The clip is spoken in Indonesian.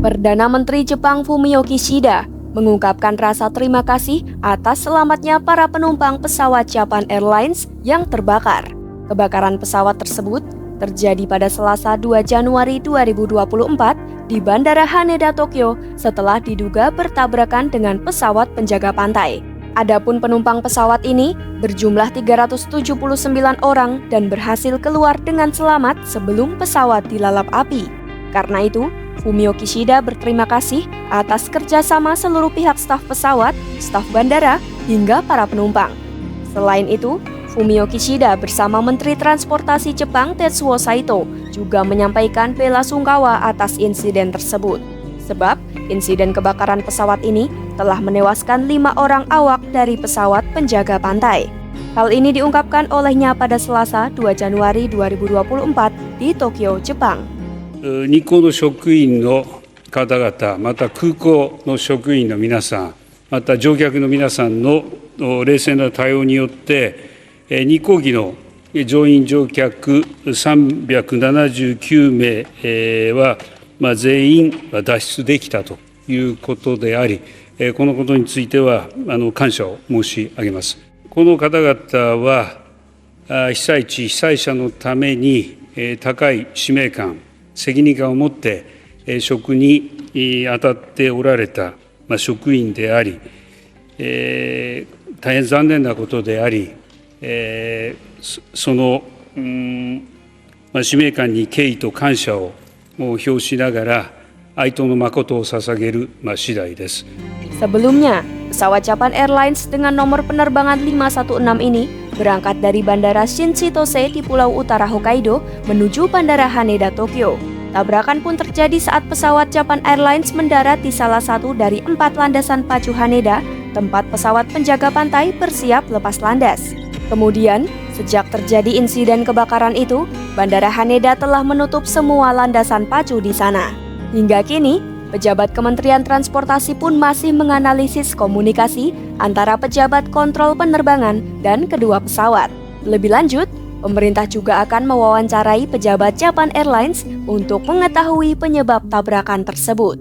Perdana Menteri Jepang Fumio Kishida mengungkapkan rasa terima kasih atas selamatnya para penumpang pesawat Japan Airlines yang terbakar. Kebakaran pesawat tersebut terjadi pada Selasa 2 Januari 2024 di Bandara Haneda, Tokyo setelah diduga bertabrakan dengan pesawat penjaga pantai. Adapun penumpang pesawat ini berjumlah 379 orang dan berhasil keluar dengan selamat sebelum pesawat dilalap api. Karena itu, Fumio Kishida berterima kasih atas kerjasama seluruh pihak staf pesawat, staf bandara, hingga para penumpang. Selain itu, Fumio Kishida bersama Menteri Transportasi Jepang Tetsuo Saito juga menyampaikan bela sungkawa atas insiden tersebut. Sebab, insiden kebakaran pesawat ini telah menewaskan 5 orang awak dari pesawat penjaga pantai. Hal ini diungkapkan olehnya pada Selasa 2 Januari 2024 di Tokyo, Jepang. 日航の職員の方々、また空港の職員の皆さん、また乗客の皆さんの冷静な対応によって、日航機の乗員・乗客379名は全員脱出できたということであり、このことについては感謝を申し上げます。この方々は被災地、被災者のために高い使命感、責任感を持って職に当たっておられた職員であり、大変残念なことであり、その使命感に敬意と感謝を表しながら哀悼の誠を捧げる次第です。Sebelumnya, pesawat Japan Airlines dengan nomor penerbangan 516 ini berangkat dari Bandara Shinchitose di Pulau Utara Hokkaido menuju Bandara Haneda, Tokyo. Tabrakan pun terjadi saat pesawat Japan Airlines mendarat di salah satu dari 4 landasan pacu Haneda, tempat pesawat penjaga pantai bersiap lepas landas. Kemudian, sejak terjadi insiden kebakaran itu, Bandara Haneda telah menutup semua landasan pacu di sana. Hingga kini, pejabat Kementerian Transportasi pun masih menganalisis komunikasi antara pejabat kontrol penerbangan dan kedua pesawat. Lebih lanjut, pemerintah juga akan mewawancarai pejabat Japan Airlines untuk mengetahui penyebab tabrakan tersebut.